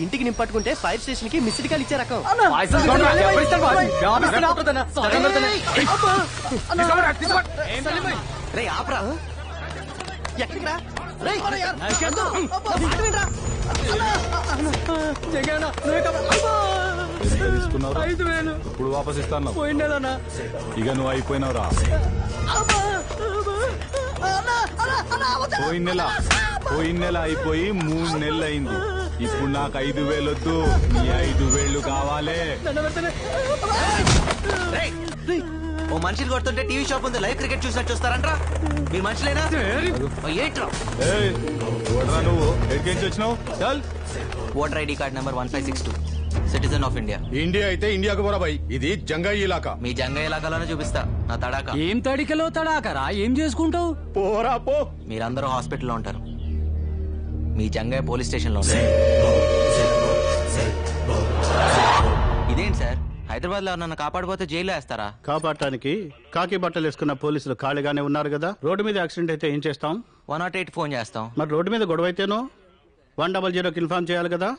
ఇంటికి నింపట్టుకుంటే fire station కి missed call ఇచ్చే రకం. ఎక్కడికి ఇప్పుడు వాపస్ ఇస్తాను. ఇక నువ్వు అయిపోయినావురా. పోయిన నెల అయిపోయి 3 నెలలు అయింది. ఇప్పుడు నాకు 5,000 వద్దు, నీ 5,000 కావాలి. ఓ మనుషులు కొడుతుంటే టీవీ షాప్ ఉంది, లైవ్ క్రికెట్ చూసినట్టు చూస్తారంట్రా. మీ మనుషులేనా? ఏంట్రా నువ్వు ఎక్కడికి వచ్చినావు? Voter ID card number 1562, citizen of India. India అయితే ఇండియాకు పోరా బాయ్, ఇది జంగాయి ఇలాకా. మీ జంగా ఇలాకాలోనే చూపిస్తా నా తడాక. ఏం తడికలో తడాకరా? ఏం చేసుకుంటావు? పోరా పో. మీరందరూ హాస్పిటల్లో ఉంటారు, మీ జంగయ్య పోలీస్ స్టేషన్ లో ఉంటారు. ఇదేంటి సార్, హైదరాబాద్ లో నన్ను కాపాడిపోతే జైల్లో వేస్తారా? కాపాడటానికి కాకి బట్టలు వేసుకున్న పోలీసులు ఖాళీగానే ఉన్నారు కదా. రోడ్డు మీద యాక్సిడెంట్ అయితే ఏం చేస్తాం? 108 ఫోన్ చేస్తాం. మరి రోడ్డు మీద గొడవ అయితేనో 100కి ఇన్ఫార్మ్ చేయాలి కదా.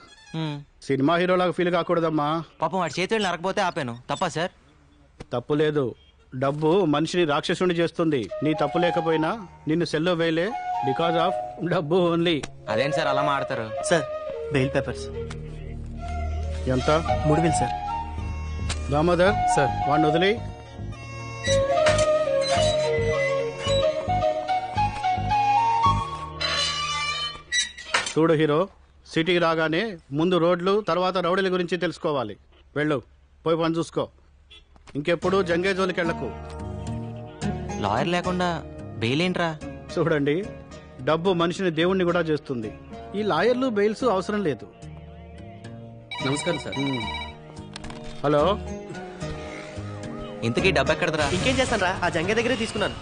సినిమా హీరోలాగా ఫీల్ కాకూడదమ్మా. పాపం వాడి చేతి వెళ్ళి నరకపోతే ఆపాను, తప్పా సార్? తప్పు లేదు. డబ్బు మనిషిని రాక్షసుని చేస్తుంది. నీ తప్పు లేకపోయినా నిన్ను సెల్లో వేయలే, బికాజ్ ఆఫ్ డబ్బు ఓన్లీ. అదేంటి సార్ అలా మాడతారు? సార్ బెయిల్ పేపర్స్ ఎంత? 3,000 సార్. దామోదర్ సార్, వాడిని వదిలి. చూడు హీరో, సిటీకి రాగానే ముందు రోడ్లు, తర్వాత రౌడీల గురించి తెలుసుకోవాలి. వెళ్ళు, పోయి పని చూసుకో. ఇంకెప్పుడు జంగే జోలికి వెళ్ళకు. లాయర్ లేకుండా బెయిల్ ఏంట్రా? చూడండి, డబ్బు మనిషిని దేవుణ్ణి కూడా చేస్తుంది. ఈ లాయర్లు బెయిల్స్ అవసరం లేదు. నమస్కారం సార్. హలో, ఇంతకీ డబ్బు ఎక్కడదరా? ఇంకేం చేస్తాను రా, ఆ జంగే దగ్గరే తీసుకున్నాను.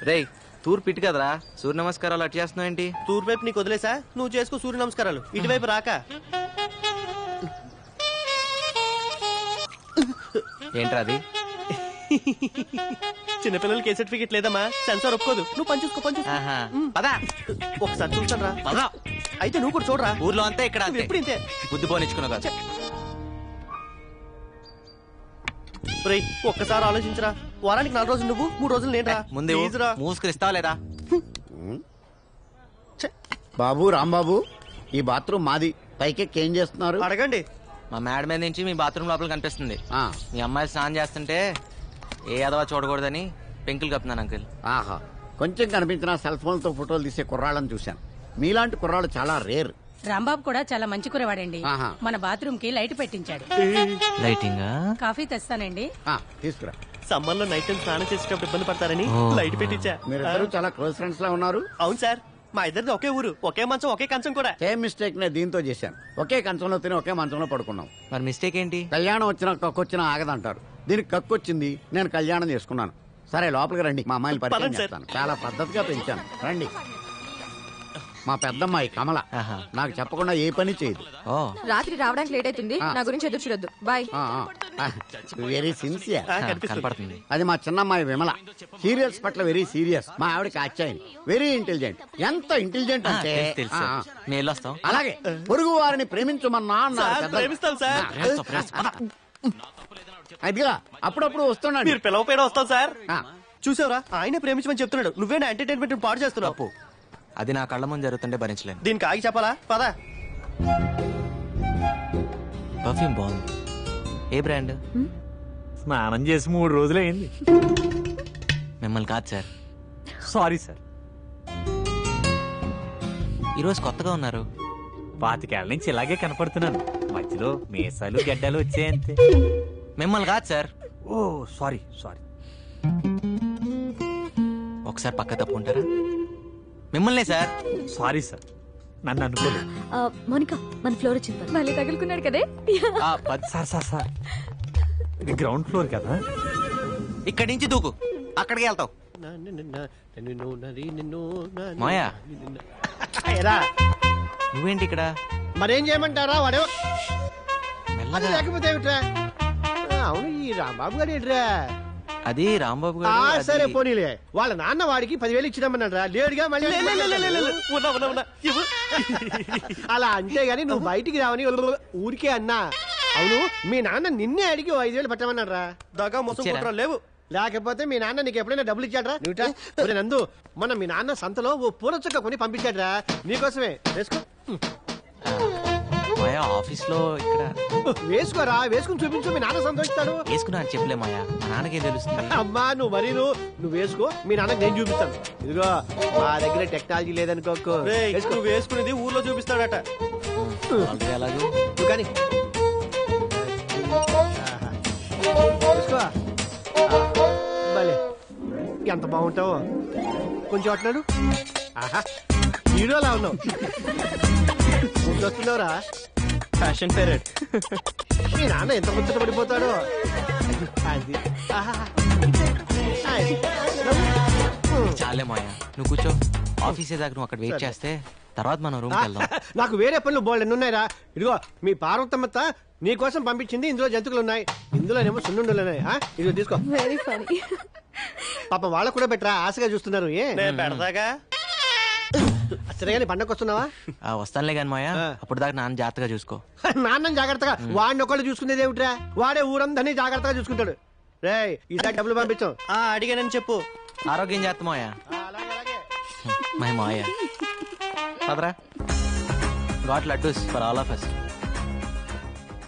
రేయ్, తూర్పు ఇటు కదరా, సూర్య నమస్కారాలు అటు చేస్తున్నావు ఏంటి? తూర్పు వైపు నీకు వదిలేసా, నువ్వు చేసుకో సూర్య నమస్కారాలు. ఇటువైపు రాక. ఏంట్రా అది? చిన్నపిల్లలకి ఏ సర్టిఫికెట్ లేదమ్మా, సెన్సార్ ఒప్పుకోదు. నువ్వు పని చూసుకో, పని చూసుకో. పదా ఒకసారి చూస్తాను రా. పదా. అయితే నువ్వు కూడా చూడరా. ఊర్లో అంతే, ఇక్కడ అంతే. ఎప్పుడు ఇంతే. బుద్ధి పోనిచ్చుకున్నావు కదా. రేయ్, ఒక్కసారి ఆలోచించరా. వారానికి 4 రోజులు నువ్వు, 3 రోజులు నేను రా. ముందే మూసుకునిస్తావా లేదా? బాబు, రాంబాబు, ఈ బాత్రూమ్ మాది. పైకెక్కి ఏం చేస్తున్నారు? అడగండి. మా మేడ మీద నుంచి మీ బాత్రూమ్ లోపల కనిపిస్తుంది. మీ అమ్మాయి స్నానం చేస్తుంటే ఏ అదవా చూడకూడదని పెంకులు కప్పుతున్నాను అంకుల్. ఆహా, కొంచెం కనిపించిన సెల్ ఫోన్ తో ఫోటోలు తీసే కుర్రాళ్ళని చూశాను. మీలాంటి కుర్రాళ్ళు చాలా రేర్. రాంబాబు కూడా చాలా మంచి కురవాడండి. మన బాత్రూమ్ కి లైట్ పెట్టించాడు. లైటింగ్? కాఫీ తెస్తానండి. తీసుకురా. సమ్మర్ లో నైట్ టైం స్నానం చేసేటప్పుడు ఇబ్బంది పడతారని లైట్ పెట్టించా. మీరిద్దరు చాలా క్లోజ్ ఫ్రెండ్స్ లా ఉన్నారు. అవును సార్, మా ఇద్దరిది ఒకే ఊరు, ఒకే మంచం, ఒకే కంచం కూడా. సేమ్ మిస్టేక్ నే దీంతో చేశాను. ఒకే కంచంలో తిని ఒకే మంచంలో పడుకున్నాం. మరి మిస్టేక్ ఏంటి? కళ్యాణం వచ్చినా కక్కొచ్చినా ఆగదంటారు. దీనికి కక్కొచ్చింది, నేను కళ్యాణం చేసుకున్నాను. సరే లోపలికి రండి, మా అమ్మాయిని పరిచయం చేస్తాను. చాలా పద్ధతిగా పెంచాను, రండి. మా పెద్దమ్మాయి కమల, నాకు చెప్పకుండా ఏ పని చేయదు. రాత్రి రావడానికి లేట్ అవుతుంది, నా గురించి ఎదురు చూడొద్దు. బాయ్. Very sincere. కనపడుతుంది. అది మా చిన్నమ్మాయి విమల, సీరియల్స్ పట్ల వెరీ సీరియస్. మా ఆవిడకి అచ్చాయి, వెరీ ఇంటెలిజెంట్. ఎంత ఇంటెలిజెంట్ అంటే అలాగే పొరుగు వారిని ప్రేమించమన్నా అదిగా అప్పుడప్పుడు వస్తున్నాడు. మీరు పిలవపోయినా వస్తాం సార్. చూసావరా, ఆయనే ప్రేమించమని చెప్తున్నాడు. నువ్వేనా ఎంటర్టైన్మెంట్ పాడు చేస్తున్నావు. అది నా కళ్ళ ముందు జరుగుతుంటే భరించలేను. దీనికి ఆగి చెప్పాలా? పదా. పర్ఫ్యూమ్ బాగుంది. ఏ బ్రాండ్? స్నానం చేసి 3 రోజులైంది. మిమ్మల్ని కాదు సార్. Sorry sir. ఈరోజు కొత్తగా ఉన్నారు. 25 ఏళ్ల నుంచి ఇలాగే కనపడుతున్నాను. మధ్యలో మీసాలు గడ్డాలు వచ్చాయంతే. మిమ్మల్ని కాదు సార్. ఓ సారీ సారీ. ఒకసారి పక్క తప్పుకుంటారా? మిమ్మల్నే సార్. సారీ సార్, నన్ను అనుకోలేదు. మోనికా, మన ఫ్లోర్ వచ్చింది. మళ్ళీ తగులుకున్నాడు కదే. సార్ సార్ సార్, ఇది గ్రౌండ్ ఫ్లోర్ కదా. ఇక్కడి నుంచి దూకు, అక్కడికి వెళ్తావు. మాయా, నువ్వేంటి ఇక్కడ? మరేం చేయమంటారా వాడు మెల్లగా. లేకపోతే ఏమిట్రా అవును ఈ రాంబాబు గారు ఏంట్రా అది రాంబాబు ఆ, గారు అది- సరే పోనీలే వాళ్ళ నాన్న వాడికి 10,000 ఇచ్చినామన్నాడు లేడుగా మళ్ళీ అలా అంటే గాని నువ్వు బయటికి రావని ఊరికే అన్నా అవును మీ నాన్న నిన్నే అడిగి 5,000 పెట్టమన్నాడు రా దగా మోసం ఇచ్చారా? కుట్ర లేవు. లేకపోతే మీ నాన్న నీకు ఎప్పుడైనా డబ్బులు ఇచ్చాడ్రా నువ్వుటా ఒరే నందు మొన్న మీ నాన్న సంతలో ఓ పూల చుక్క కొని పంపించాడ్రా నీకోసమే వేసుకో మాయా ఆఫీస్ లో ఇక్కడ వేసుకోరా వేసుకుని చూపించు మీ నాన్న సంతోషిస్తాడు వేసుకున్నా అని చెప్పలే మాయా మా నాన్నకేం తెలుస్తుంది అమ్మా నువ్వు మరీ నువ్వు వేసుకో మీ నాన్నకి నేను చూపిస్తాను ఇదిగో మా దగ్గర టెక్నాలజీ లేదనుకోకు రేయ్, వేసుకో నువ్వు వేసుకునేది ఊర్లో చూపిస్తాడట. ఆల్రెడీ ఎలాగో నువ్వు కానీ వేసుకో భలే ఎంత బాగుంటావో కొంచెం అట్నాడు ఆహా హీరోలా ఉన్నావు వస్తున్నావురా ఫ్యాషన్ పేరెడ్. మీ నాన్న ఎంత ముచ్చట పడిపోతాడో అది ఆహా. అది. చాలే మాయా నువ్వు కూర్చో ఆఫీస్ దాకా నువ్వు అక్కడ వెయిట్ చేస్తే తర్వాత మనం రూమ్ కి వెళ్దాం. నాకు వేరే పనులు బోల్డ్ ఎన్ని ఉన్నాయిరా ఇదిగో మీ పార్వతమ్మత్త నీ కోసం పంపించింది ఇందులో జంతువులు ఉన్నాయి ఇందులోనేమో సున్నుండలు ఉన్నాయి ఇదిగో తీసుకో వెరీ ఫనీ. పాప వాళ్ళకు కూడా పెట్టరా ఆశగా చూస్తున్నారు ఏ నేను పెడతాగా. సరే కానీ పండగ వస్తున్నావా వస్తానులే కానీ మాయా ఆ. అప్పుడు దాకా నాన్న జాగ్రత్తగా చూసుకో. నాన్న జాగ్రత్తగా వాడిని ఒకళ్ళు చూసుకునేది ఏమిట్రా వాడే ఊరందరినీ జాగ్రత్తగా చూసుకుంటాడు రే ఈసారి డబ్బులు పంపించాం ఆ అడిగానని చెప్పు. ఆరోగ్యం చేస్తా మాయా మై మాయా పదరా got laddoos for all of us.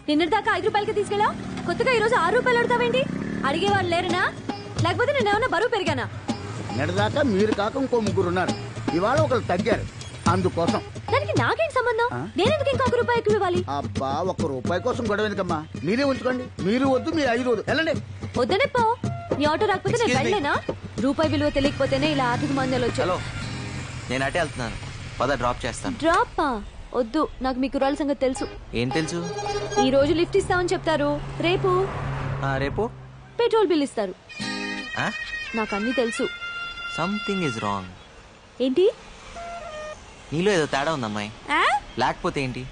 నిన్నటిదాకా 5 రూపాయలకి తీసుకెళ్ళా కొత్తగా ఈ రోజు 6 రూపాయలు అడుగుతావేంటి అడిగేవాళ్ళు లేరనా లేకపోతే నేనేమన్నా బరువు పెరిగానా నిన్నటిదాకా మీరు కాక ఇంకో ముగ్గురు ఉన్నారు ఇవాళ ఒకరు తగ్గారు అందుకోసం దానికి నాకేంటి సంబంధం నేనెందుకు ఇంకా 1 రూపాయి ఎక్కువ ఇవ్వాలి అబ్బా 1 రూపాయి కోసం గొడవ ఎందుకమ్మా మీరే ఉంచుకోండి మీరు వద్దు మీరు 5 వద్దు వెళ్ళండి వద్దనే పో నీ ఆటో రాకపోతే నేను వెళ్ళలేనా రూపాయి విలువ తెలియకపోతేనే ఇలా ఆర్థిక మందాలు వచ్చాయి హలో నేను అటే వెళ్తున్నాను పద డ్రాప్ చేస్తాను. డ్రాప్ వద్దు నాకు మీ కుర్రాల సంగతి తెలుసు ఏం తెలుసు? ఈ రోజు లిఫ్ట్ ఇస్తామని చెప్తారు రేపు రేపు పెట్రోల్ బిల్ ఇస్తారు ఆ? నాకు అన్ని తెలుసు. Something is wrong. ఏంటి నీలో ఏదో తేడా ఉంది అమ్మాయి. ఆ? లేకపోతే ఏంటి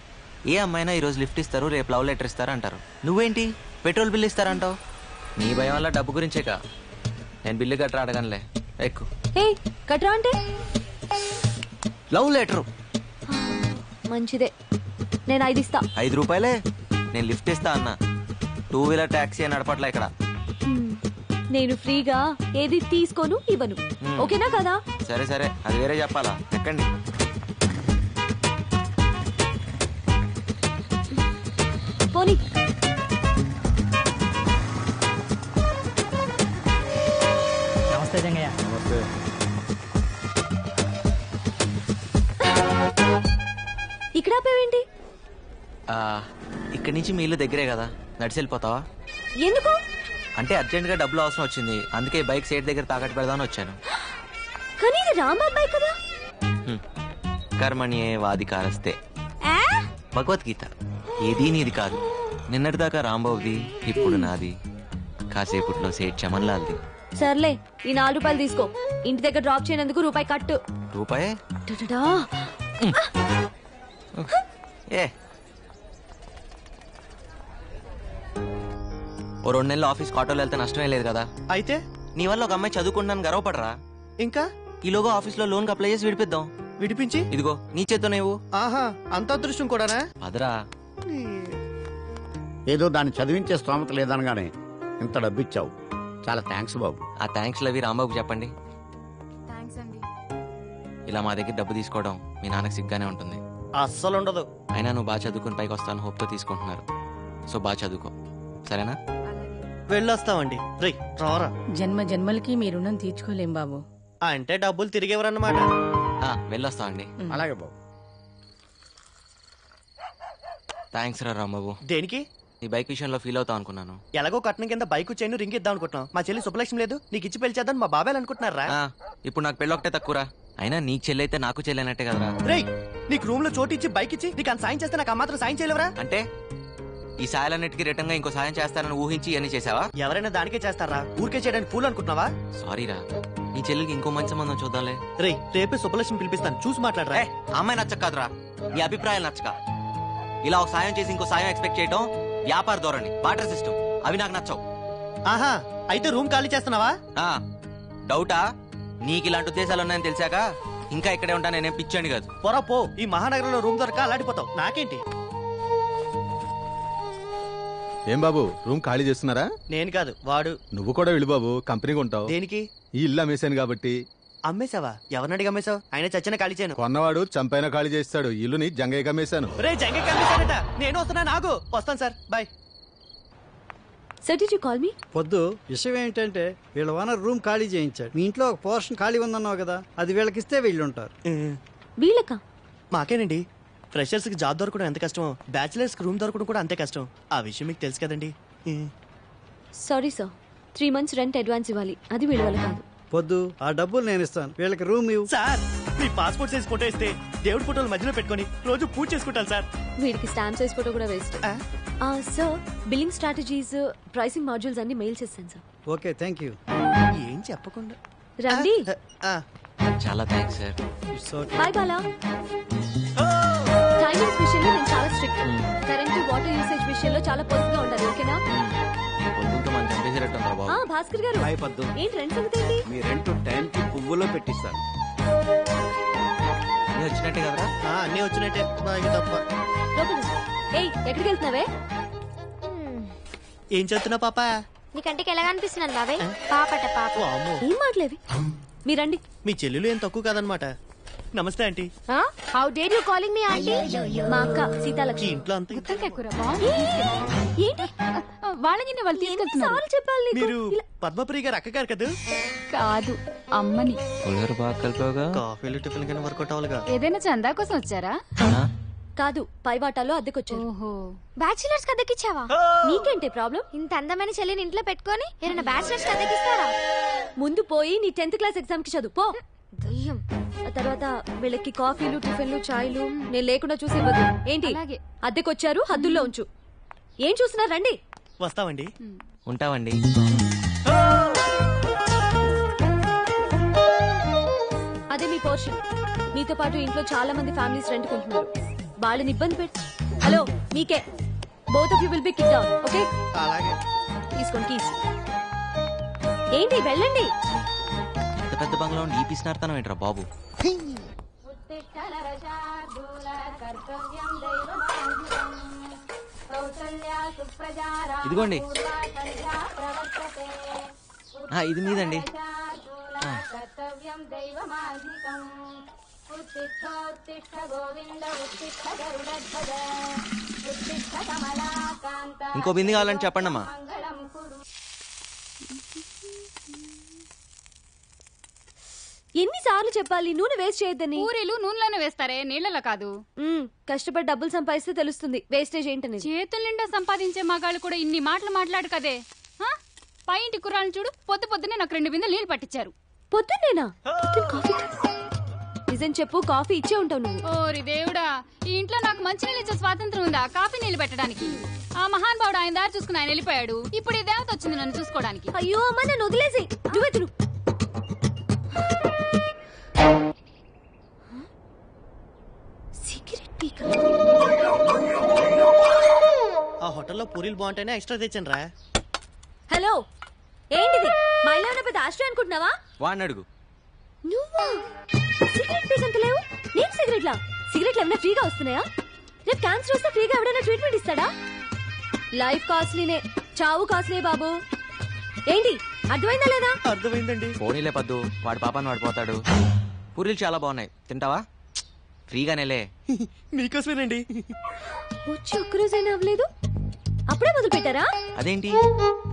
ఏ అమ్మాయినా ఈ రోజు లిఫ్ట్ ఇస్తారు రేపు లవ్ లెటర్ ఇస్తారు అంటారు నువ్వేంటి పెట్రోల్ బిల్ ఇస్తారంటావు. నీ భయం వల్ల డబ్బు గురించేగా నేను బిల్లు కట్టరా అడగనులే ఎక్కువ. ఏ కట్రా అంటే లవ్ లెటర్ మంచిదే నేను 5 ఇస్తా. 5 రూపాయలే నేను లిఫ్ట్ ఇస్తా అన్నా 2 వీలర్ టాక్సీ నడపట్లే ఇక్కడ. నేను ఫ్రీగా ఏది తీసుకోను ఇవ్వను ఓకేనా కదా. సరే సరే అది వేరే చెప్పాలా ఎక్కండి. పోనీ నమస్తే జంగయ్య. ఇక్కడ ఆపేవేంటి ఇక్కడి నుంచి మీ ఇల్లు దగ్గరే కదా నడిచి వెళ్ళిపోతావా? ఎందుకు అంటే అర్జెంట్ గా డబ్బులు అవసరం వచ్చింది అందుకే బైక్ సైడ్ దగ్గర తాకట్టు పెడదామని వచ్చాను. కానీ ఇది రాంబాబాయ్ కదా. కర్మణ్యే వాదికారస్తే ఆ? భగవద్గీత ఏదీ నీది కాదు నిన్నటిదాకా రాంబాబుది ఇప్పుడు నాది కాసేపుట్లో సేట్ చమన్లాల్ది. సర్లే ఈ 4 రూపాయలు తీసుకో ఇంటి దగ్గర డ్రాప్ చేయనందుకు రూపాయి కట్టు. రూపాయే టటటా. ఏ ఓ 2 నెలలు ఆఫీస్ ఆటోలో వెళ్తే నష్టమే లేదు కదా. అయితే నీ వల్ల ఒక అమ్మాయి చదువుకుంటాను గర్వపడరా. ఇంకా ఈలోగా ఆఫీస్ లో లోన్ అప్లై చేసి విడిపిద్దాం. విడిపించి ఇదిగో నీ చేత్తో నువ్వు ఆహా అంత అదృష్టం కూడానా? పదరా. ఏదో దాన్ని చదివించే స్తోమత లేదనగానే ఇంత డబ్బిచ్చావు చాలా థ్యాంక్స్ బాబు. ఆ థ్యాంక్స్ లవి రాంబాబుకి చెప్పండి. ఇలా మా దగ్గర డబ్బు తీసుకోవడం మీ నాన్నకి సిగ్గానే ఉంటుంది. అస్సలు ఉండదు. అయినా నువ్వు బాగా చదువుకుని పైకి వస్తాను హోప్తో తీసుకుంటున్నారు. సో బాగా చదువుకో సరేనా? వెళ్ళొస్తామండి. రేయ్ రారా. జన్మ జన్మలకి మీ రుణం తీర్చుకోలేం బాబు. అంటే డబ్బులు తిరిగేవరన్నమాట. వెళ్ళొస్తామండి. అలాగే బాబు. థ్యాంక్స్ రా రాంబాబు. దేనికి? నీ బైక్ విషయంలో ఫీల్ అవుతావు అనుకున్నాను. ఎలాగో కట్నం కింద బైక్ చైన్ రింగ్ ఇద్దాం అనుకుంటున్నాం. మా చెల్లి శుభలక్ష్మి లేదు నీకు ఇచ్చి పెళ్లి చేద్దాం మా బాబాయ్ అనుకుంటున్నారా? ఇప్పుడు నాకు పెళ్ళి ఒకటే తక్కువరా. అయినా నీకు చెల్లి అయితే నాకు చెల్లి అన్నట్టే కదరా. రేయ్ నీకు రూమ్ లో చోటు ఇచ్చి బైక్ ఇచ్చి నీకు అంత సాయం చేస్తే నాకు మాత్రం సాయం చేయలేవరా? అంటే ఈ సాయాలన్నిటికీ రిటర్న్ గా ఇంకో సాయం చేస్తానని ఊహించి ఇవన్నీ చేసావా? ఎవరైనా దానికే చేస్తారా? ఊరికే చేయడానికి పూలు అనుకుంటున్నావా? సారీరా నీ చెల్లికి ఇంకో మంచి సంబంధం చూద్దాంలే. రేయ్ రేపే శుభలక్ష్మి పిలిపిస్తాను చూసి మాట్లాడరా. అమ్మాయి నచ్చక కాదురా నీ అభిప్రాయాలు నచ్చక. ఇలా ఒక సాయం చేసి ఇంకో సాయం ఎక్స్పెక్ట్ చేయడం వ్యాపార ధోరణి, బాటర్ సిస్టమ్, అవి నాకు నచ్చవు. ఆహా, అయితే రూమ్ ఖాళీ చేస్తున్నావా? డౌటా? నీకు ఇలాంటి ఉద్దేశాలు ఉన్నాయని తెలిసాక ఇంకా ఇక్కడే ఉంటా, నేనేం పిచ్చాను కాదు. పొరపో, ఈ మహానగరంలో రూమ్ దొరక అలాడిపోతావు. నాకేంటి? ఏం బాబు, రూమ్ ఖాళీ చేస్తున్నారా? నేను కాదు, వాడు. నువ్వు కూడా వెళ్ళి బాబు, కంపెనీకి ఉంటావు. దేనికి? ఈ ఇల్లు అమ్మేశాను కాబట్టి. అమ్మేశావా? ఎవరినడిగి అమ్మేశావు? ఆయన చచ్చిన ఖాళీ చేయను. కొన్నవాడు చంపైనా ఖాళీ చేస్తాడు. ఇల్లుని జంగయ్యకి అమ్మేశాను. రే జంగయ్యకి అమ్మేశాడట. నేను వస్తున్నా, నాగు వస్తాను sir, bye. Sir, did you call me? పొద్దు విషయం ఏంటంటే వీళ్ళ ఓనర్ రూమ్ ఖాళీ చేయించాడు. మీ ఇంట్లో ఒక పోర్షన్ ఖాళీ ఉందన్నావు కదా, అది వీళ్ళకిస్తే వీళ్ళు ఉంటారు. వీళ్ళకా? మాకేనండి. ఫ్రెషర్స్ కి జాబ్ దొరకడం ఎంత కష్టమో, బ్యాచిలర్స్ కి రూమ్ దొరకడం కూడా అంతే కష్టం. ఆ విషయం మీకు తెలుసు కదండి. Sorry sir, 3 months rent advance ఇవ్వాలి, అది వీళ్ళ వల్ల కాదు. పొద్దు ఆ డబ్బులు నేను ఇస్తాను, వీళ్ళకి రూమ్ ఇవ్వు. సార్, మీ పాస్పోర్ట్ సైజ్ ఫోటో ఇస్తే దేవుడి ఫోటోలు మధ్యలో పెట్టుకొని రోజు పూజ చేసుకుంటాను సార్. వీడికి స్టాంప్ సైజ్ ఫోటో కూడా waste. Sir, billing strategies, pricing modules అన్ని మెయిల్ చేస్తాను సార్. Okay, thank you. ఏం చెప్పకుండా రండి. చాలా thanks sir. Bye Bala. Timings విషయంలో నేను చాలా స్ట్రిక్ట్. కరెంట్, వాటర్ యూసేజ్ విషయంలో చాలా పొదుపుగా ఉండాలి, ఓకేనా? భాస్కర్ గారు, ఏంటి రెంట్ సంగతి ఏంటి? మీ రెంట్ టైం కి పువ్వులో పెట్టిస్తాను. వచ్చినట్టే కదరా? అన్నీ వచ్చినట్టే, తప్ప. ఏయ్, ఎక్కడికి వెళ్తున్నావే? ఏం చదువుతున్నా పాప? నీ కంటికి ఎలా అనిపిస్తున్నాను బాబాయ్? పాపట పాప. ఏం మాటలేవి? మీరండి. మీ చెల్లెలు ఏం తక్కువ కాదనమాట. నమస్తే aunty. How dare you calling me aunty? మా అక్క సీతాలక్ష్మి. ఇంట్లో అంత ఏంటి వాళ్ళని వాళ్ళు తీసుకెళ్తున్నారు చెప్పాలి. మీరు పద్మప్రియ గారు అక్క గారు కదా? కాదు, అమ్మని. కాఫీలు టిఫిన్ కింద వర్కౌట్ అవ్వాలిగా. ఏదైనా చందా కోసం వచ్చారా? కాదు, పైవాటాలో అద్దెకొచ్చారు. బ్యాచిలర్స్ కి అద్దెకిచ్చావా? నీకేంటి ప్రాబ్లం? ఇంత అందమైన చెల్లిని ఇంట్లో పెట్టుకొని ఏమైనా బ్యాచిలర్స్ కి అద్దెకిస్తారా? ముందు పోయి నీ 10th క్లాస్ ఎగ్జామ్ కి చదువు పో. దయ్యం. తర్వాత వీళ్ళకి కాఫీలు, టిఫిన్లు, చాయ్లు నేను లేకుండా చూసి ఇవ్వదు. ఏంటి అద్దెకొచ్చారు, హద్దుల్లో ఉంచు. ఏం చూస్తున్నారు? రండి. వస్తామండి. ఉంటామండి. అదే మీ పోర్షన్. మీతో పాటు ఇంట్లో చాలా మంది ఫ్యామిలీస్ రెంట్ కొంటున్నారు. వాళ్ళని ఇబ్బంది పెట్టి. హలో, మీకే. Both of you will be kicked out, okay? అలాగే. తీసుకోండి కీస్. ఏంటి, వెళ్ళండి. పెద్ద పెద్ద బంగ్లా ఉండి ఈ పిసినార్తనం ఏంట్రా బాబు? ఇదిగోండి, ఇది మీదండి. ఇంకో బింది కావాలని చెప్పండి అమ్మా. ఎన్నిసార్లు చెప్పాలి నూనె వేస్ట్ చేయొద్దని? పూరీలు నూనెలోనే వేస్తారే, నీళ్ళలో కాదు. కష్టపడి డబ్బులు సంపాదిస్తే తెలుస్తుంది వేస్టేజ్ ఏంటని. చేతుల నిండా సంపాదించే మగాళ్ళు కూడా ఇన్ని మాటలు మాట్లాడు కదే. పై ఇంటి కుర్రాలను చూడు, పొద్దునే నాకు 2 బిందెలు నీళ్లు పట్టించారు. పొద్దున్నేనా? నిజం చెప్పు, కాఫీ ఇచ్చే ఉంటావు నువ్వు. ఓరి దేవుడా, ఈ ఇంట్లో నాకు మంచి నీళ్ళు ఇచ్చే స్వాతంత్రం ఉందా కాఫీ నీళ్లు పెట్టడానికి? ఆ మహాన్ బావుడు ఆయన దారి చూసుకుని ఆయన వెళ్ళిపోయాడు. ఇప్పుడు ఈ దేవత వచ్చింది నన్ను చూసుకోవడానికి. అయ్యో అమ్మ, నన్ను వదిలేసి నువ్వెదురు. ఆ హోటల్లో పూరీలు బాగుంటేనే ఎక్స్ట్రా తెచ్చాను రా. హలో, ఏంటిది? మా ఇల్లు ఏమైనా పెద్ద ఆశ్రయం అనుకుంటున్నావా? వాడిని అడుగు. నువ్వా? సిగరెట్ పీస్ లేవు. నేను సిగరెట్లా? సిగరెట్లు ఏమైనా ఫ్రీగా వస్తున్నాయా? రేపు క్యాన్సర్ వస్తే ఫ్రీగా ఎవడైనా ట్రీట్మెంట్ ఇస్తాడా? లైఫ్ కాస్ట్లీనే, చావు కాస్ట్లీ బాబు. ఏంటి, అర్థమైందా లేదా? అర్థమైందండి. పోనీలే పద్దు, వాడి పాపాన్ని వాడు పోతాడు. పూరీలు చాలా బాగున్నాయి, తింటావా? ఫ్రీగానేలే. మీకోసమేనండి. వచ్చి ఒక్కరోజైనా అవ్వలేదు, అప్పుడే మొదలు పెట్టారా? అదేంటి,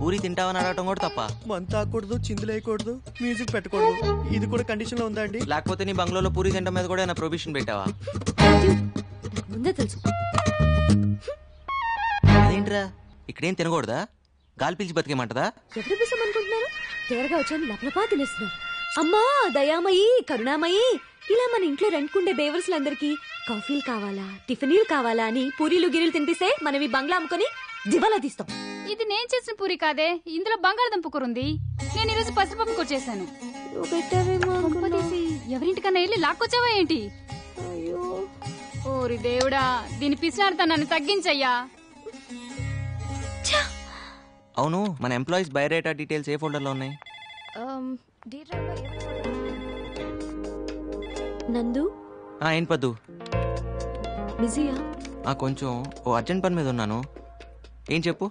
పూరి తింటావని అడగటం కూడా తప్ప? మంత ఆకూడదు, చిందులేయకూడదు, మ్యూజిక్ పెట్టకూడదు, ఇది కూడా కండిషన్ లో ఉందా అండి? లేకపోతే నీ బంగ్లాలో పూరి తింటం మీద కూడా ప్రొబిషన్ పెట్టావా? ముందే తెలుసు. అదేంట్రా, ఇక్కడేం తినకూడదా? గాలి పీల్చి బతికేమంటదా? ఎవరు పిసం అనుకుంటున్నారు? తేరగా వచ్చాను, లపలపా తినేస్తున్నారు. అమ్మా దయామయి, కరుణామయి, ఇలా మన ఇంట్లో రెంట్కుండే బేవర్స్లందరికీ కాఫీలు కావాలా, టిఫిన్లు కావాలా అని పూరీలు గిరీలు తినిపిస్తే మనం ఈ బంగ్లా అమ్ముకొని దివాలా తీస్తాం. ఇది నేను చేసిన పూరి కాదే, ఇందులో బంగాళదుంప కూర ఉంది. నేను ఈరోజు పసిపప్పు కూర చేశాను. పెట్టావేమో. ఎవరింటికన్నా వెళ్ళి లాక్కొచ్చావా ఏంటి? అయ్యో, ఓరి దేవుడా, దీని పిసినారితో నన్ను తగ్గించయ్యా. అవును, మన ఎంప్లాయీస్ బయోడేటా డీటెయిల్స్ ఏ ఫోల్డర్లో ఉన్నాయి? నందు ఏంటి పద్దు? బిజీయా? కొంచెం అర్జెంట్ పని మీద ఉన్నాను. ఏం చెప్పు.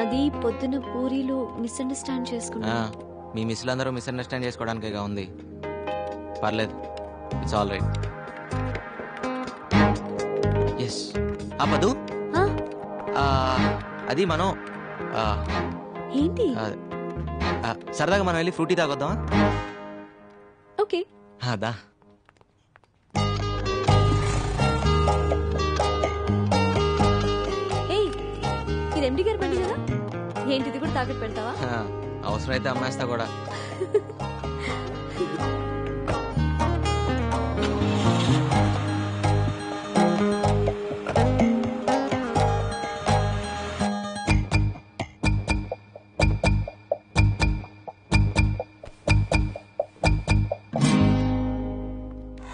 అది పొద్దున పూరీలు మిస్అండర్స్టాండ్ చేసుకున్నా. మీ మిస్లు అందరూ మిస్అండర్స్టాండ్ చేసుకోవడానికేగా ఉంది. పర్లేదు, ఇట్స్ ఆల్ రైట్. ఎస్ పద్దు, అది మనం ఏంటి సరదాగా మనం వెళ్ళి ఫ్రూటీ తాగొద్దామా? ఓకే. అదా ఇది ఎండి గారి బండి కదా, ఏంటిది కూడా తాకట్టు పెడతావా? అవసరమైతే అమ్మేస్తా కూడా.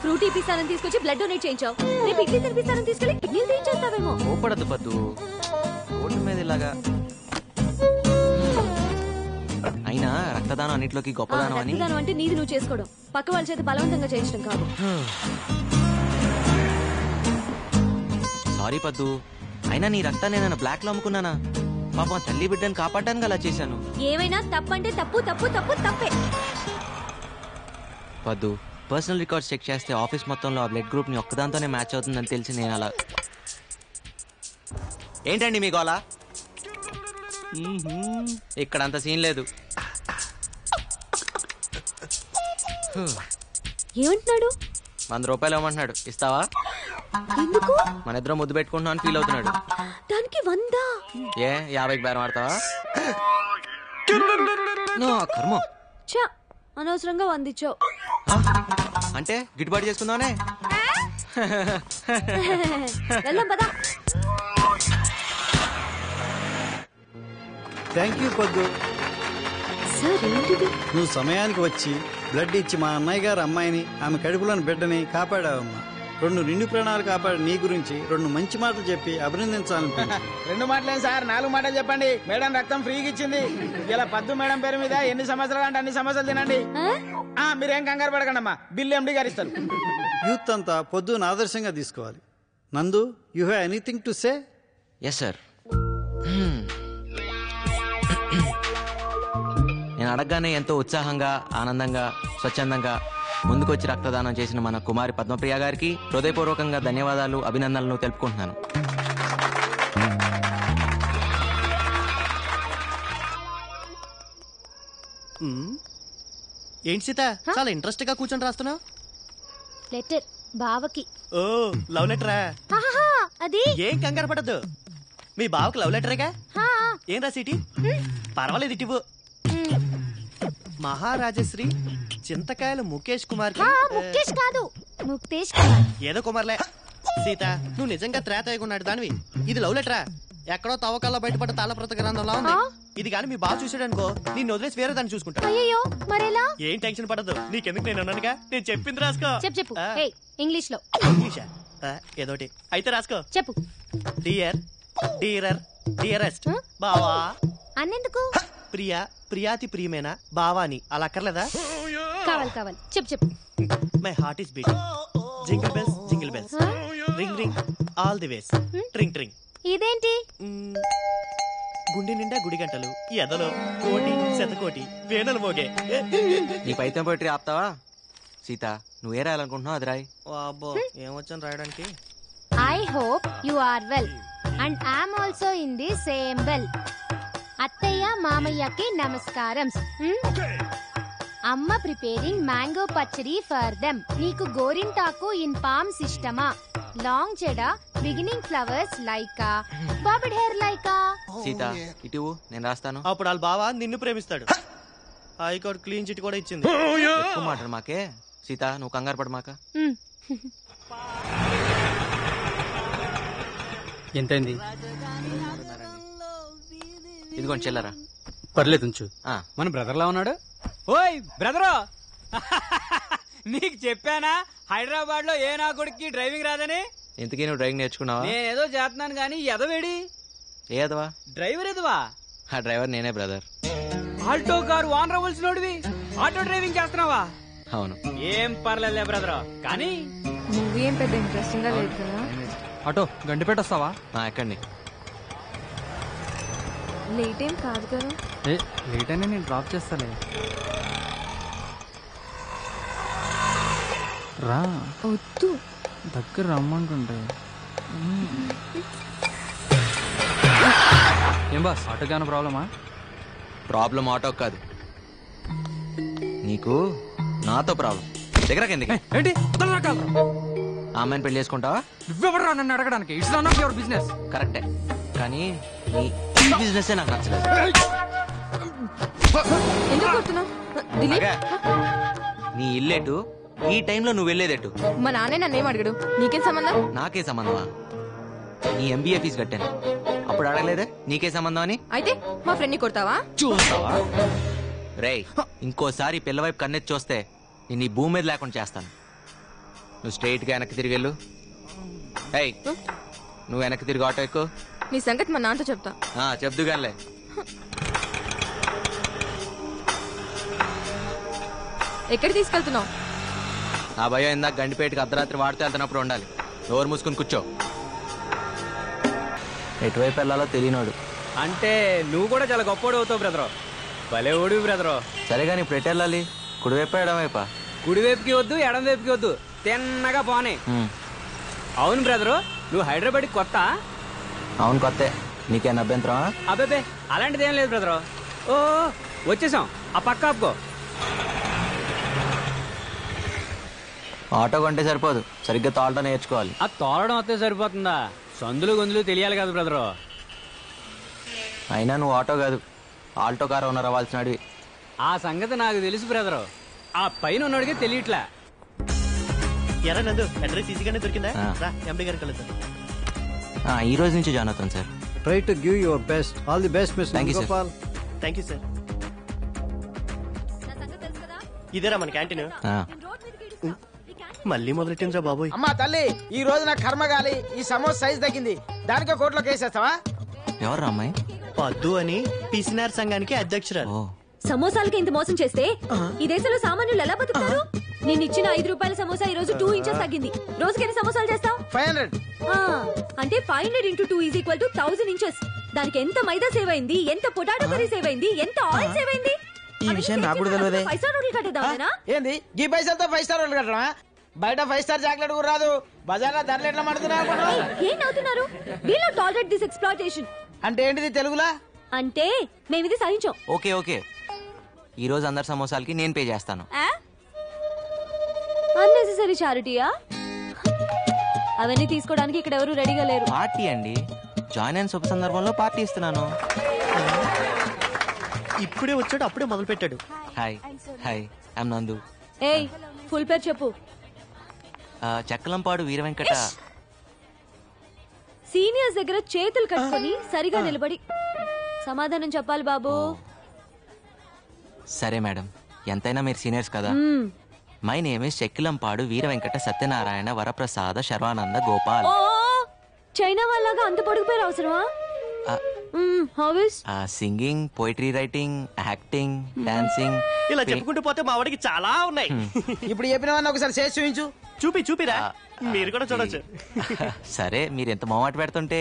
ఫ్రూటీ పిస్తానని తీసుకొచ్చి బ్లడ్ డొనేట్ చేయించావు. రేపు ఇడ్లీ తినిపిస్తానని తీసుకెళ్ళి కిడ్నీలు తీయించేస్తావేమో. ఓపడద్దు పద్దు, ఓటు మీద ఇలాగా. అయినా రక్తదానం అన్నిట్లోకి గొప్పదానం అని. రక్తదానం అంటే నీది నువ్వు చేసుకోవడం, పక్క వాళ్ళ చేత బలవంతంగా చేయించడం కాదు. సారీ పద్దు, అయినా నీ రక్తాన్ని నేను బ్లాక్ లో అమ్ముకున్నానా? పాపం తల్లి బిడ్డను కాపాడడానికి అలా చేశాను. ఏమైనా తప్పంటే తప్పు తప్పు తప్పు తప్పే. పద్దు, పర్సనల్ రికార్డ్స్ చెక్ చేస్తే ఆఫీస్ మొత్తంలో ఆ బ్లడ్ గ్రూప్ ని ఒక్కదాంతోనే మ్యాచ్ అవుతుందని తెలిసి నేను అలా. ఏంటండి మీ గోలా? ఇక్కడ అంత సీన్ లేదు. ఏమంటున్నాడు? 100 రూపాయలు ఇవ్వమంటున్నాడు, ఇస్తావా? ఎందుకు? మన ఇద్దరం ముద్దు పెట్టుకుంటున్నాం అని ఫీల్ అవుతున్నాడు. దానికి 100? 50కి బేరం ఆడతావా? కర్మ. చా, అనవసరంగా 100 ఇచ్చావు. అంటే గిట్టుబాటు చేసుకుందామనే. వెళ్దాం పదా. థ్యాంక్ యూ పొద్దు. సార్ ఏంటిది? నువ్వు సమయానికి వచ్చి బ్లడ్ ఇచ్చి మా అన్నయ్య గారు అమ్మాయిని, ఆమె కడుపులోని బిడ్డని కాపాడావమ్మా. 2 నిండు ప్రాణాలు కాపాడి నీ గురించి 2 మంచి మాటలు చెప్పి అభినందించాలనుకుంటున్నా. 2 మాటలేం సార్, 4 మాటలు చెప్పండి. మేడం రక్తం ఫ్రీగా ఇచ్చింది. ఇలా పద్దు మేడం పేరు మీద ఎన్ని సంవత్సరాలు అంటే అన్ని సంవత్సరాలు తినండి. మీరేం కంగారు పడకండి అమ్మా, బిల్లు ఎండి గారు ఇస్తారు. యూత్ అంతా పొద్దున ఆదర్శంగా తీసుకోవాలి. Nandu, you have anything to say? Yes sir. నేను అడగగానే ఎంతో ఉత్సాహంగా, ఆనందంగా, స్వచ్ఛందంగా ముందుకొచ్చి రక్తదానం చేసిన మన కుమారి పద్మప్రియ గారికి హృదయపూర్వకంగా ధన్యవాదాలు, అభినందనలు తెలుపుకుంటున్నాను. ఏంటి సీత, చాలా ఇంట్రెస్ట్ గా కూర్చొని రాస్తున్నావు? లెటర్ బావకి. ఓ, లవ్ లెటరా? అది ఏం కంగారు పడద్దు, మీ బావకి లవ్ లెటరేగా. ఏం రాసిటి? పర్వాలేదు, ఇటివు. మహారాజశ్రీ చింతకాయల ముఖేష్ కుమార్. ముఖేష్ కాదు, ముక్తేష్ కుమార్. ఏదో కుమార్లే. సీత, నువ్వు నిజంగా త్రేతయ్యకున్నాడు దానివి. ఇది లవ్ లెటరా? ఎక్కడో తవ్వకాల్లో బయటపడ్డ తాళప్రత గ్రంథంలో ఉంది. ఇది కానీ మీ బావ చూసాడనుకో, నిన్ను వదిలేసి వేరే దాన్ని చూసుకుంటా. అయ్యో, మరెలా? ఏం టెన్షన్ పడద్దు, నీకెందుకు, నేను ఉన్నానుగా. నేను చెప్పింది రాసుకో. చెప్పు. ఇంగ్లీష్ లో. ఇంగ్లీషా? ఏదోటి అయితే రాసుకో. చెప్పు. డియర్, డీరర్, డియరెస్ట్ బావా. అన్నెందుకు? ప్రియా, ప్రియాతి ప్రియమేనా బావాని, అలా అక్కర్లేదా? కావాలి. చెప్పు. My heart is beating. Jingle bells, jingle bells, ring ring all the ways, ట్రింగ్ ట్రింగ్. ఇదేంటి? గుండె నిండా గుడి గంటలు, ఎదలో కోటి శతకోటి వేణులు మోగే. నీ పైతం పోయిటరీ ఆపుతావా? సీత, నువ్వే రాయాలనుకుంటున్నావు, అది రాయి. అబ్బో, ఏమొచ్చాను రాయడానికి. I hope you are well and I'm also in the same well. అత్తయ్య మామయ్యకి నమస్కారం. అమ్మ preparing mango pachadi for them. నీకు గోరింటాకు ఇన్ పామ్స్ ఇష్టమా? లాంగ్ చెడ beginning flowers like a, bobbed hair like a. Sita, ఇటు నేను రాస్తాను. అప్పుడు వాళ్ళ బావ నిన్ను ప్రేమిస్తాడు. హైకోర్టు క్లీన్ చిట్ కూడా ఇచ్చింది. ఎక్కువ మాట్లాడు మాకే. సీత, నువ్వు కంగారు పడు మాక. ఎంతైంది? ఇదిగోండి చిల్లరా. పర్లేదు ఉంచు. మన బ్రదర్లా ఉన్నాడు. ఓయ్ బ్రదరు, నీకు చెప్పానా హైదరాబాద్ లో ఏ నా కొడుక్కి డ్రైవింగ్ రాదని? ఇంతకీ నువ్వు డ్రైవింగ్ నేర్చుకున్నావా? నేనేదో చేస్తున్నాను కానీ ఎదవేడి ఏదవా? డ్రైవర్ ఎదవా? ఆ డ్రైవర్ నేనే బ్రదర్. ఆల్టో కారు ఓనర్ అవ్వాల్సినోడివి ఆటో డ్రైవింగ్ చేస్తున్నావా? అవును. ఏం పర్లేదులే బ్రదర్, కానీ మూవీ ఏం పెద్ద ఇంట్రెస్టింగ్ గా లేదు కదా. ఆటో గండిపేట వస్తావా? ఎక్కండి. లేట్ ఏం కాదు కదా. లేట్ అయినా నేను డ్రాప్ చేస్తాలే. రా వద్దు, దగ్గర రమ్మంటుంటే. ఏం బాస్ ఆటోకి ఏమైనా ప్రాబ్లమా? ప్రాబ్లం ఆటో కాదు, నీకు నాతో ప్రాబ్లం. దగ్గర ఏంటి ఆ అమ్మాయిని పెళ్లి చేసుకుంటావా? నువ్వెవరా నన్ను అడగడానికి? It's not of your business. కరెక్టే, కానీ నీ బిజినెస్ నాకు నచ్చలేదు. ఎందుకు కొడుతున్నావు? దిలీప్, నీ ఇల్లేటు, ఈ టైంలో నువ్వు వెళ్ళేదేటు? మా నాన్నే నన్నేం అడిగాడు, నీకేం సంబంధం? నాకే సంబంధమా? నీ ఎంబీఏ ఫీజు కట్టాను, అప్పుడు అడగలేదే నీకే సంబంధం అని? అయితే మా ఫ్రెండ్ ని కొడతావా? చూస్తావా? రేయ్, ఇంకోసారి పిల్లవైపు కన్నెత్తి చూస్తే నేను ఈ భూమి మీద లేకుండా చేస్తాను. నువ్వు స్ట్రైట్ గా వెనక్కి తిరిగి వెళ్ళు. ఏయ్, నువ్వు వెనక్కి తిరిగి ఆటో ఎక్కు. నీ సంగతి మా నాన్నతో చెప్తా. చెప్దుగానే. ఎక్కడ తీసుకెళ్తున్నావు? ఆ భయం ఇందాక గండిపేటకి అర్ధరాత్రి వాడితే వెళ్తున్నప్పుడు ఉండాలి. డోర్ మూసుకుని కూర్చో. ఎటువైపు వెళ్ళాలో తెలియనోడు అంటే నువ్వు కూడా చాలా గొప్పోడు అవుతావు బ్రదరు. భలే ఓడి బ్రదరు. సరే కానీ ఇప్పుడు ఎటు వెళ్ళాలి? కుడివైపా ఎడమవైపా? కుడివైపుకి వద్దు, ఎడం వైపుకి వద్దు, తిన్నగా పోనే. అవును బ్రదరు, నువ్వు హైదరాబాద్ కొత్త? అవును కొత్తే. నీకేనా అభ్యంతరం? అబ్బాబే అలాంటిది ఏం లేదు బ్రదరు. ఓ వచ్చేసాం, ఆ పక్క ఆపుకో. ఆటో కొంటే సరిపోదు, సరిగ్గా తోలటం నేర్చుకోవాలి. ఆ తోలడం వస్తే సరిపోతుందా? సందులు గొంతులు తెలియాలి కదా బ్రదరు. అయినా నువ్వు ఆటో కాదు, ఆల్టో కార్ ఓనర్ అవ్వాల్సినవి. ఆ సంగతి నాకు తెలుసు బ్రదరు, ఆ పైన ఉన్నోడికి తెలియట్లే. ఎరా నందు, అడ్రస్ ఈజీగానే దొరికిందా? ఎండి గారికి కలుద్దాం. ఈ రోజు నుంచి జాయిన్ అవుతాను sir. Try to give your best. All the best mister Gopal. Thank you sir. ఇదేరా మన క్యాంటీన్. మళ్ళీ మొదలెట్టిందిరా బాబోయ్. అమ్మా తల్లి, ఈ రోజు నా కర్మగాలి, ఈ సమోసా సైజ్ తగ్గింది, దానికే కోర్టులో కేసేస్తావా? ఎవరు అమ్మాయి? పద్దు అని పిసినార్ సంఘానికి అధ్యక్షురాలు. సమోసాలకి ఇంత మోసం చేస్తే ఈ దేశంలో సామాన్యులు ఎలా బతుకుతారు? నేను ఇచ్చిన 5 రూపాయల సమోసా ఈ రోజు 2 ఇంచెస్ తగ్గింది. రోజుకి ఎన్ని సమోసాలు చేస్తావు? 500. అంటే 500 into 2 is equal to 1000 inches. దానికి ఎంత మైదా సేవ్ అయింది, ఎంత పొటాటో కర్రీ సేవ్ అయింది, ఎంత ఆయిల్ సేవ్ అయింది. ఈ విషయం నాకు కూడా తెలియదే. 5 స్టార్ హోటల్ కట్టేద్దామేనా? ఏంది ఈ పైసలతో 5 స్టార్ హోటల్ కట్టడమా? బయట 5 స్టార్ చాక్లెట్ కూడా రాదు, బజార్లో ధరలు ఎట్లా మడుతున్నారు? ఏం నవ్వుతున్నారు? We'll not tolerate this exploitation. అంటే ఏంటిది తెలుగులా? అంటే మేము ఇది సహించాం. ఓకే ఓకే, ఈ రోజు అందరి సమోసాలకి నేను పే చేస్తాను. అన్నెసెసరీ చారిటీయా? అవన్నీ తీసుకోవడానికి ఇక్కడ ఎవరు రెడీగా లేరు. పార్టీ అండి, జాయిన్ అయిన శుభ సందర్భంలో పార్టీ ఇస్తున్నాను. ఇప్పుడే వచ్చాడు, అప్పుడే మొదలు పెట్టాడు. హాయ్ హాయ్, ఐమ్ నందు. ఏయ్, ఫుల్ పేరు చెప్పు. చక్కలంపాడు వీర వెంకట. సీనియర్స్ దగ్గర చేతులు కట్టుకొని సరిగా నిలబడి సమాధానం చెప్పాలి బాబు. సరే మేడం, ఎంతైనా మీరు సీనియర్స్ కదా. My name is Chekkilampadu Veera Venkata Satyanarayana Varaprasada Sharwananda Gopal. China వాళ్ళగా అంత పొడుగు పేరు అవసరమా? Singing, poetry writing, acting, dancing, ఇలా చెప్పుకుంటూ పోతే మా వాడికి చాలా ఉన్నాయి. ఇప్పుడు చెప్పినవన్నీ ఒకసారి చేసి చూపించు. చూపిరా, మీరు కూడా చూడొచ్చు. సరే, మీరు ఎంత మొహమాట పెడుతుంటే